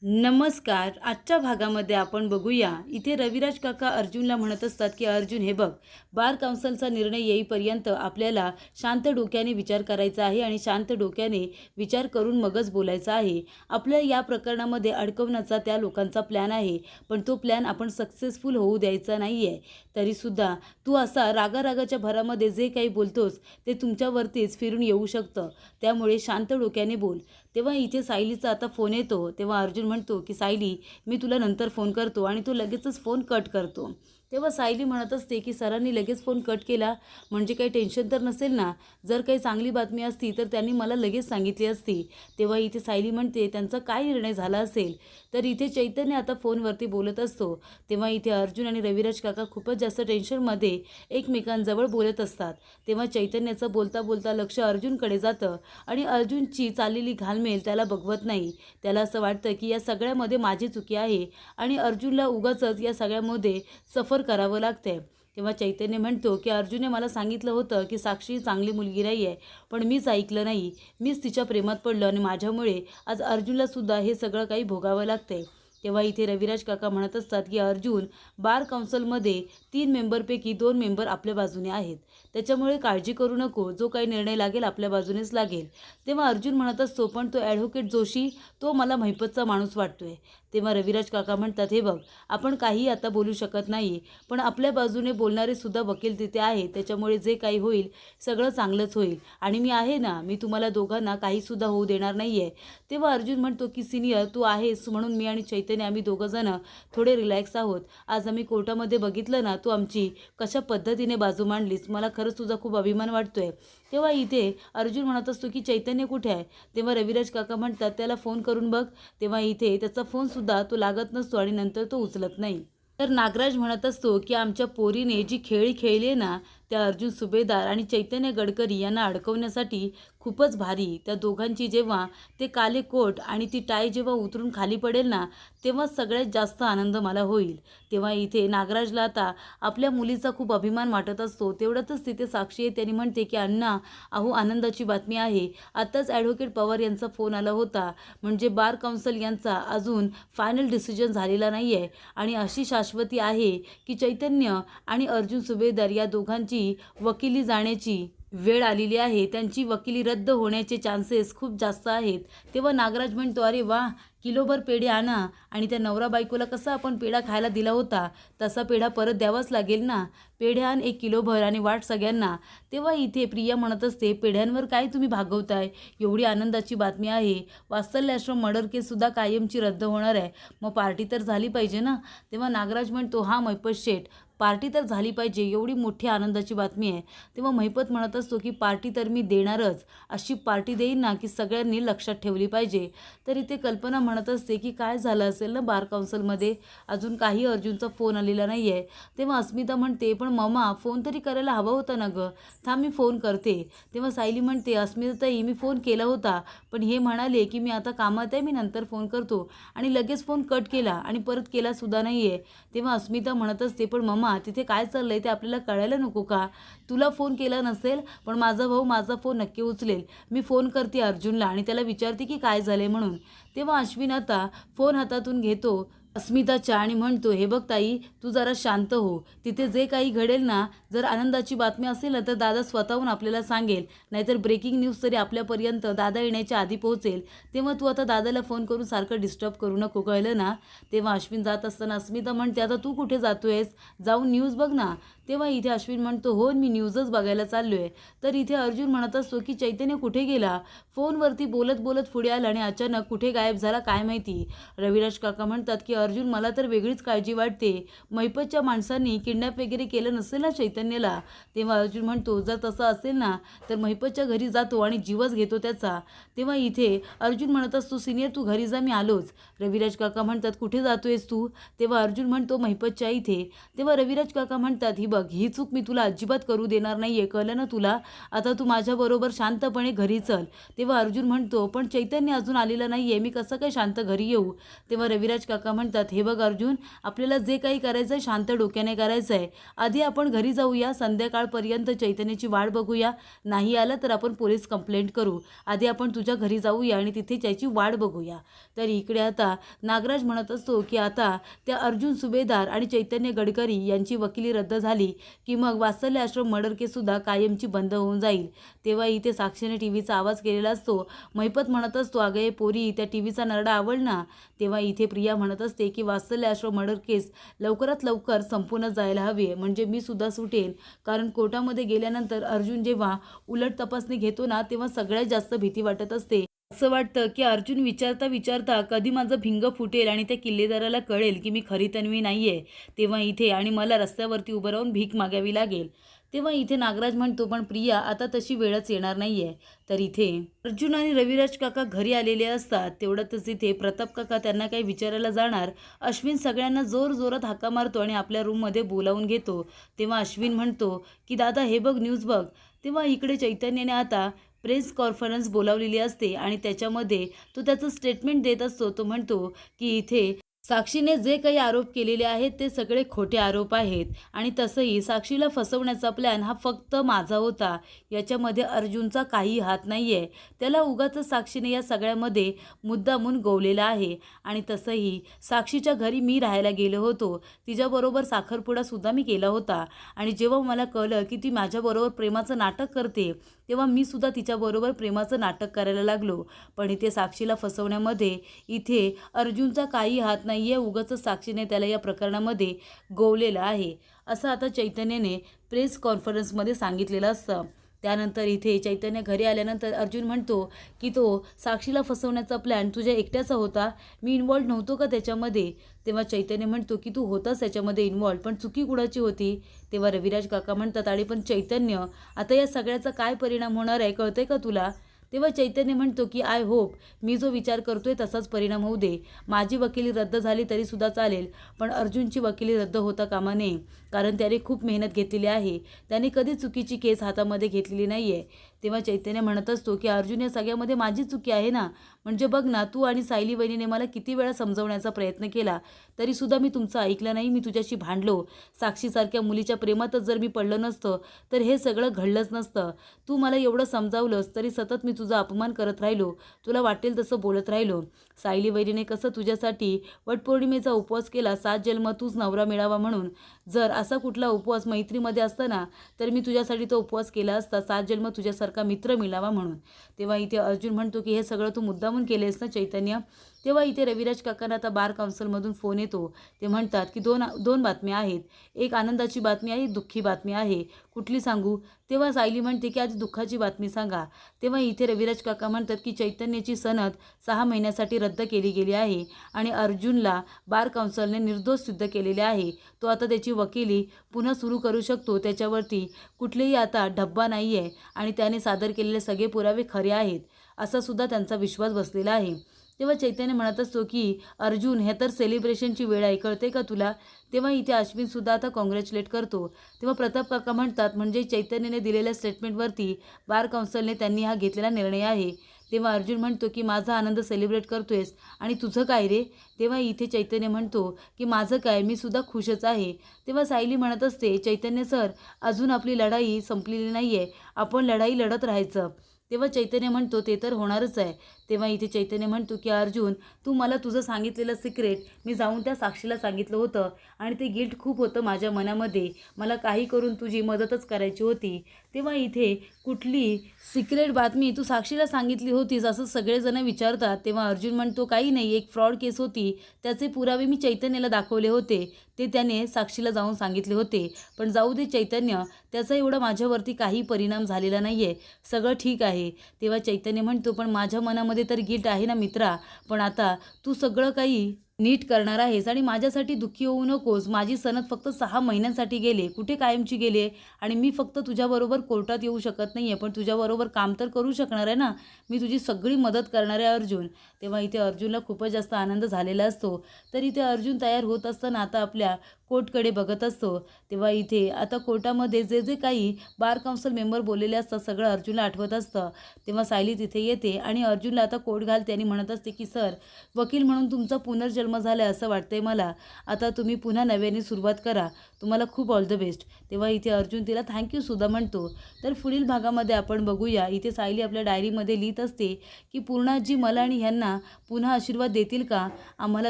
नमस्कार. आजच्या भागामध्ये आपण बघूया. इथे रविराज काका अर्जुनला म्हणत असतात की अर्जुन हे बघ, बार काउन्सिलचा निर्णय येईपर्यंत आपल्याला शांत डोक्याने विचार करायचा आहे आणि शांत डोक्याने विचार करून मगच बोलायचं आहे. आपल्या या प्रकरणामध्ये अडकवण्याचा त्या लोकांचा प्लॅन आहे, पण तो प्लॅन आपण सक्सेसफुल होऊ द्यायचा नाही आहे. तरीसुद्धा तू असा रागारागाच्या भरामध्ये जे काही बोलतोस ते तुमच्यावरतीच फिरून येऊ शकतं. त्यामुळे शांत डोक्याने बोल. तेव्हा इथे सायलीचा आता फोन येतो. तेव्हा अर्जुन म्हणतो की सायली, मी तुला नंतर फोन करतो आणि तो लगेचच फोन कट करतो. तेव्हा सायली म्हणत असते की सरांनी लगेच फोन कट केला म्हणजे काही टेन्शन तर नसेल ना. जर काही चांगली बातमी असती तर त्यांनी मला लगेच सांगितली असती. तेव्हा इथे सायली म्हणते त्यांचा काय निर्णय झाला असेल. तर इथे चैतन्य आता फोनवरती बोलत असतो. तेव्हा इथे अर्जुन आणि रविराज काका खूपच जास्त टेन्शनमध्ये एकमेकांजवळ बोलत असतात. तेव्हा चैतन्याचं बोलता बोलता लक्ष अर्जुनकडे जातं आणि अर्जुनची चाललेली घालमेल त्याला बघवत नाही. त्याला असं वाटतं की या सगळ्यामध्ये माझी चुकी आहे आणि अर्जुनला उगाचच या सगळ्यामध्ये सफर करावं लागतंय. तेव्हा चैतन्य म्हणतो की अर्जुनने मला सांगितलं होतं की साक्षी चांगली मुलगी नाही आहे, पण मीच ऐकलं नाही. मीच तिच्या प्रेमात पडलो आणि माझ्यामुळे आज अर्जुनलासुद्धा हे सगळं काही भोगावं लागतंय. तेव्हा इथे रविराज काका म्हणत असतात की अर्जुन, बार काउन्सिलमध्ये 3 मेंबरपैकी 2 मेंबर आपल्या बाजूने आहेत. त्याच्यामुळे काळजी करू नको. जो काही निर्णय लागेल आपल्या बाजूनेच लागेल. तेव्हा अर्जुन म्हणत असतो पण तो ॲडव्होकेट जोशी तो मला महिपतचा माणूस वाटतोय. तेव्हा रविराज काका म्हणतात हे बघ, आपण काही आता बोलू शकत नाही, पण आपल्या बाजूने बोलणारे सुद्धा वकील तिथे आहेत. त्याच्यामुळे जे काही होईल सगळं चांगलंच होईल आणि मी आहे ना, मी तुम्हाला दोघांना काहीसुद्धा होऊ देणार नाही आहे. तेव्हा अर्जुन म्हणतो की सिनियर तू आहेस म्हणून मी आणि चैतन्य आम्ही दोघंजणं थोडे रिलॅक्स आहोत. आज आम्ही कोर्टामध्ये बघितलं ना, तू आमची कशा पद्धतीने बाजू मांडलीस. मला खरंच तुझा खूप अभिमान वाटतोय. तेव्हा इथे अर्जुन म्हणत असतो की चैतन्य कुठे आहे. तेव्हा रविराज काका म्हणतात त्याला फोन करून बघ. तेव्हा इथे त्याचा फोनसुद्धा तो लागत नसतो आणि नंतर तो उचलत नाही. तर नागराज म्हणत असतो की आमच्या पोरीने जी खेळी खेळली ना, त्या अर्जुन सुभेदार आणि चैतन्य गडकरी यांना अडकवण्यासाठी खूपच भारी. त्या दोघांची जेव्हा ते काले कोट आणि ती टाय जेव्हा उतरून खाली पडेल ना, तेव्हा सगळ्यात जास्त आनंद मला होईल. तेव्हा इथे नागराजला आता आपल्या मुलीचा खूप अभिमान वाटत असतो. तेवढ्यातच तिथे साक्षी आहे. त्यांनी म्हणते की अण्णा, अहो आनंदाची बातमी आहे. आताच ॲडव्होकेट पवार यांचा फोन आला होता. म्हणजे बार काउन्सिल यांचा अजून फायनल डिसिजन झालेला नाही आहे आणि अशी शाश्वती आहे की चैतन्य आणि अर्जुन सुभेदार या दोघांची वकिली जाण्याची वेळ आलेली आहे. त्यांची वकिली रद्द होण्याचे चान्सेस खूप जास्त आहेत. तेव्हा नागराज म्हणतो अरे वा, किलोभर पेढे आणा आणि त्या नवरा बायकोला कसा आपण पेढा खायला दिला होता तसा पेढा परत द्यावाच लागेल ना. पेढे आण 1 किलोभर आणि वाट सगळ्यांना. तेव्हा इथे प्रिया म्हणत असते पेढ्यांवर काय तुम्ही भागवताय. एवढी आनंदाची बातमी आहे. वात्सल्याश्रम मर्डर केससुद्धा कायमची रद्द होणार आहे. मग पार्टी तर झाली पाहिजे ना. तेव्हा नागराज म्हणतो हां महिपत शेठ, पार्टी तर झाली पाहिजे. एवढी मोठी आनंदाची बातमी आहे. तेव्हा महिपत म्हणत असतो की पार्टी तर मी देणारच. अशी पार्टी देईन ना की सगळ्यांनी लक्षात ठेवली पाहिजे. तर इथे कल्पना म्हणत असते की काय झालं असेल ना बार काउन्सिलमध्ये. अजून काही अर्जुनचा फोन आलेला नाही आहे. तेव्हा अस्मिता म्हणते पण मम्मा फोन तरी करायला हवा होता ना गं. थांब मी फोन करते. तेव्हा सायली म्हणते अस्मिताताई मी फोन केला होता, पण हे म्हणाले की मी आता कामात आहे, मी नंतर फोन करतो आणि लगेच फोन कट केला आणि परत केलासुद्धा नाही आहे. तेव्हा अस्मिता म्हणत असते पण मम्मा तिथे काय चाललंय ते आपल्याला कळायला नको का. तुला फोन केला नसेल पण माझा भाऊ माझा फोन नक्की उचलेल. मी फोन करते अर्जुनला आणि त्याला विचारते की काय झाले म्हणून. तेव्हा अश्विन आता फोन हातातून घेतो अस्मिताच्या आणि म्हणतो हे बघ ताई, तू जरा शांत हो. तिथे जे काही घडेल ना, जर आनंदाची बातमी असेल ना तर दादा स्वतःहून आपल्याला सांगेल, नाहीतर ब्रेकिंग न्यूज तरी आपल्यापर्यंत दादा येण्याच्या आधी पोहोचेल. तेव्हा तू आता दादाला फोन करून सारखं डिस्टर्ब करू नको, कळलं ना. तेव्हा अश्विन जात असताना अस्मिता म्हणते आता तू कुठे जातोयस, जाऊन न्यूज बघ ना. तेव्हा इथे अश्विन म्हणतो हो मी न्यूजच बघायला चाललो आहे. तर इथे अर्जुन म्हणत असतो की चैतन्य कुठे गेला. फोनवरती बोलत बोलत पुढे आला आणि अचानक कुठे गायब झाला काय माहिती. रविराज काका म्हणतात की अर्जुन मला तर वेगळीच काळजी वाटते. महिपतच्या माणसांनी किडनॅप वगैरे केलं नसेल ना चैतन्यला. तेव्हा अर्जुन म्हणतो जर तसं असेल ना तर महिपतच्या घरी जातो आणि जीवच घेतो त्याचा. तेव्हा इथे अर्जुन म्हणत असतो सिनियर तू घरी जा, मी आलोच. रविराज काका म्हणतात कुठे जातोयस तू. तेव्हा अर्जुन म्हणतो महिपतच्या इथे. तेव्हा रविराज काका म्हणतात ही बघ, बघ, ही चूक मी तुला अजिबात करू देणार नाही आहे, कळलं ना तुला? आता तू माझ्याबरोबर शांतपणे घरी चल. तेव्हा अर्जुन म्हणतो, पण चैतन्य अजून आलेलं नाही आहे, मी कसं काय शांत घरी येऊ? तेव्हा रविराज काका म्हणतात, हे बघ अर्जुन, आपल्याला जे काही करायचं आहे शांत डोक्याने करायचं आहे. आधी आपण घरी जाऊया, संध्याकाळपर्यंत चैतन्याची वाट बघूया. नाही आलं तर आपण पोलीस कंप्लेंट करू. आधी आपण तुझ्या घरी जाऊया आणि तिथे त्याची वाट बघूया. तर इकडे आता नागराज म्हणत असतो की आता त्या अर्जुन सुभेदार आणि चैतन्य गडकरी यांची वकिली रद्द झाली की मग वात्सल्य आश्रम मर्डर केससुद्धा कायमची बंद होऊन जाईल. तेव्हा इथे साक्षीने टीव्हीचा आवाज केलेला असतो. महिपत म्हणत असतो, अगं ये पोरी, त्या टीव्हीचा नरडा आवड ना. तेव्हा इथे प्रिया म्हणत असते की वात्सल्य आश्रम मर्डर केस लवकरात लवकर संपूर्ण जायला हवी आहे, म्हणजे मी सुद्धा सुटेन. कारण कोर्टामध्ये गेल्यानंतर अर्जुन जेव्हा उलट तपासणी घेतो ना, तेव्हा सगळ्यात जास्त भीती वाटत असते. असं वाटतं की अर्जुन विचारता विचारता कधी माझं भिंग फुटेल आणि त्या किल्लेदाराला कळेल की मी खरी तन्वी नाही आहे. तेव्हा इथे आणि मला रस्त्यावरती उभं राहून भीक मागावी लागेल. तेव्हा इथे नागराज म्हणतो, पण प्रिया, आता तशी वेळच येणार नाही आहे. तर इथे अर्जुन आणि रविराज काका घरी आलेले असतात. तेवढ्यातच इथे प्रताप काका त्यांना काही विचारायला जाणार. अश्विन सगळ्यांना जोर जोरात हाका मारतो आणि आपल्या रूममध्ये बोलावून घेतो. तेव्हा अश्विन म्हणतो की दादा हे बघ, न्यूज बघ. तेव्हा इकडे चैतन्याने आता प्रेस कॉन्फरन्स बोलावलेली असते आणि त्याच्यामध्ये तो त्याचं स्टेटमेंट देत असतो. तो म्हणतो की इथे साक्षीने जे काही आरोप केलेले आहेत ते सगळे खोटे आरोप आहेत आणि तसंही साक्षीला फसवण्याचा प्लॅन हा फक्त माझा होता. याच्यामध्ये अर्जुनचा काही हात नाही आहे. त्याला उगाचच साक्षीने या सगळ्यामध्ये मुद्दामून गोवलेला आहे. आणि तसंही साक्षीच्या घरी मी राहायला गेलो होतो. तिच्याबरोबर साखरपुडासुद्धा मी केला होता आणि जेव्हा मला कळलं की ती माझ्याबरोबर प्रेमाचं नाटक करते, तेव्हा मी सुद्धा तिच्याबरोबर प्रेमाचं नाटक करायला लागलो. पण इथे साक्षीला फसवण्यामध्ये इथे अर्जुनचा काही हात नाही आहे. उगाचच साक्षीने त्याला या प्रकरणामध्ये गोवलेलं आहे, असं आता चैतन्याने प्रेस कॉन्फरन्समध्ये सांगितलेलं असतं. त्यानंतर इथे चैतन्य घरी आल्यानंतर अर्जुन म्हणतो की तो साक्षीला फसवण्याचा प्लॅन तुझ्या एकट्याचा होता, मी इन्वॉल्व नव्हतो का त्याच्यामध्ये? तेव्हा चैतन्य म्हणतो की तू होतास त्याच्यामध्ये इन्वॉल्व, पण चुकी कुणाची होती? तेव्हा रविराज काका म्हणतात, आणि पण चैतन्य, आता या सगळ्याचा काय परिणाम होणार आहे कळतंय का तुला? तेव्हा चैतन्य म्हणतो की आय होप मी जो विचार करतोय तसाच परिणाम होऊ दे. माझी वकिली रद्द झाली तरीसुद्धा चालेल, पण अर्जुनची वकिली रद्द होता कामा नये. कारण त्याने खूप मेहनत घेतलेली आहे. त्याने कधी चुकीची केस हातामध्ये घेतलेली नाही आहे. तेव्हा चैतन्य म्हणत असतो की अर्जुन, या सगळ्यामध्ये माझी चुकी आहे ना. म्हणजे बघ ना, तू आणि सायली वहिनीने मला किती वेळा समजवण्याचा प्रयत्न केला, तरीसुद्धा मी तुमचं ऐकलं नाही. मी तुझ्याशी भांडलो. साक्षीसारख्या मुलीच्या प्रेमातच जर मी पडलं नसतं तर हे सगळं घडलंच नसतं. तू मला एवढं समजावलंस तरी सतत मी तुझा अपमान करत राहिलो, तुला वाटेल तसं बोलत राहिलो. सायली वहिनीने कसं तुझ्यासाठी वटपौर्णिमेचा उपवास केला, 7 जन्म तूच नवरा मिळावा म्हणून. जर असा कुठला उपवास मैत्रीमध्ये असता ना, तर मी तुझ्यासाठी तो उपवास केला असता, 7 जन्म तुझ्यासारखा मित्र मिळावा म्हणून. तेव्हा इथे अर्जुन म्हणतो की हे सगळं तू मुद्दामून केलेस ना चैतन्य? तेव्हा इथे रविराज काकांना आता बार काउन्सिलमधून फोन येतो. ते म्हणतात की दोन बातम्या आहेत, एक आनंदाची बातमी आहे, दुःखी बातमी आहे, कुठली सांगू? तेव्हा सायली म्हणते की आधी दुःखाची बातमी सांगा. तेव्हा इथे रविराज काका म्हणतात की चैतन्याची सनद 6 महिन्यासाठी रद्द केली गेली आहे आणि अर्जुनला बार काउन्सिलने निर्दोष सिद्ध केलेले आहे. तो आता त्याची वकिली पुन्हा सुरू करू शकतो. त्याच्यावरती कुठलेही आता डब्बा नाही आहे आणि त्याने सादर केलेले सगळे पुरावे खरे आहेत, असा सुद्धा त्यांचा विश्वास बसलेला आहे. तेव्हा चैतन्य म्हणत असतो की अर्जुन, हे तर सेलिब्रेशनची वेळ आहे, कळते का तुला? तेव्हा इथे अश्विनसुद्धा आता कॉंग्रॅच्युलेट करतो. तेव्हा प्रताप काका म्हणतात, म्हणजे चैतन्याने दिलेल्या स्टेटमेंटवरती बार काउन्सिलने त्यांनी हा घेतलेला निर्णय आहे. तेव्हा अर्जुन म्हणतो की माझा आनंद सेलिब्रेट करतोयस आणि तुझं काय रे? तेव्हा इथे चैतन्य म्हणतो की माझं काय, मी सुद्धा खुशच आहे. तेव्हा सायली म्हणत असते, चैतन्य सर, अजून आपली लढाई संपलेली नाही आहे, आपण लढाई लढत राहायचं. तेव्हा चैतन्य म्हणतो, ते तर होणारच आहे. तेव्हा इथे चैतन्य म्हणतो की अर्जुन, तू मला तुझं सांगितलेलं सिक्रेट मी जाऊन त्या साक्षीला सांगितलं होतं आणि ते गिल्ट खूप होतं माझ्या मनामध्ये. मला काही करून तुझी मदतच करायची होती. तेव्हा इथे कुठली सिक्रेट बातमी तू साक्षीला सांगितली होतीस असं सगळेजण विचारतात. तेव्हा अर्जुन म्हणतो, काही नाही, एक फ्रॉड केस होती, त्याचे पुरावे मी चैतन्याला दाखवले होते, ते त्याने साक्षीला जाऊन सांगितले होते. पण जाऊ दे चैतन्य, त्याचा एवढा माझ्यावरती काही परिणाम झालेला नाही आहे, सगळं ठीक आहे. तेव्हा चैतन्य म्हणतो, पण माझ्या मनामध्ये तर गिल्ट आहे ना मित्रा. पण आता तू सगळं काही नीट करणार आहेस आणि माझ्यासाठी दुःखी होऊ नकोस. माझी सनद फक्त 6 महिन्यांसाठी गेले, कुठे कायमची गेली आणि मी फक्त तुझ्याबरोबर कोर्टात येऊ शकत नाही आहे, पण तुझ्याबरोबर काम तर करू शकणार आहे ना. मी तुझी सगळी मदत करणार आहे अर्जुन. तेव्हा इथे अर्जुनला खूपच जास्त आनंद झालेला असतो. तर इथे अर्जुन तयार होत असताना आता आपल्या कोर्टकडे बघत असतो. तेव्हा इथे आता कोर्टामध्ये जे जे काही बार काउन्सिल मेंबर बोललेले असतात सगळं अर्जुनला आठवत असतं. तेव्हा सायली तिथे येते आणि अर्जुनला आता कोट घालते आणि म्हणत असते की सर, वकील म्हणून तुमचा पुनर्जन्म झाला असं वाटतंय मला. आता तुम्ही पुन्हा नव्याने सुरुवात करा. तुम्हाला खूप ऑल द बेस्ट. तेव्हा इथे अर्जुन तिला थँक्यू सुद्धा म्हणतो. तर पुढील भागामध्ये आपण बघूया. इथे सायली आपल्या डायरीमध्ये लिहित असते की पूर्णाजी मला आणि ह्यांना पुन्हा आशीर्वाद देतील का? आम्हाला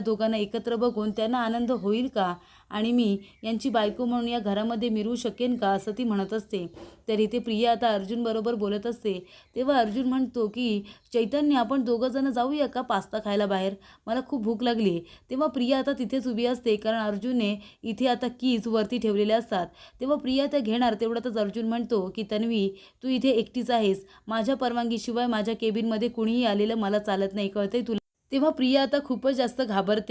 दोघांना एकत्र बघून त्यांना आनंद होईल का? आणि मी यांची बायको म्हणून या घरामध्ये मिळू शकेन का? असं ती म्हणत असते. तर इथे प्रिया आता अर्जुनबरोबर बोलत असते. तेव्हा अर्जुन म्हणतो की चैतन्य, आपण दोघंजणं जाऊया का पास्ता खायला बाहेर? मला खूप भूक लागली. तेव्हा प्रिया आता तिथेच उभी असते, कारण अर्जुनने इथे आता कीज वरती ठेवलेल्या असतात. तेव्हा प्रिया त्या घेणार. तेवढ्यातच अर्जुन म्हणतो की तन्वी, तू इथे एकटीच आहेस. माझ्या परवानगीशिवाय माझ्या केबिनमध्ये कुणीही आलेलं मला चालत नाही, कळतंय तुला? तेव्हा प्रिया आता खूपच जास्त घाबरते.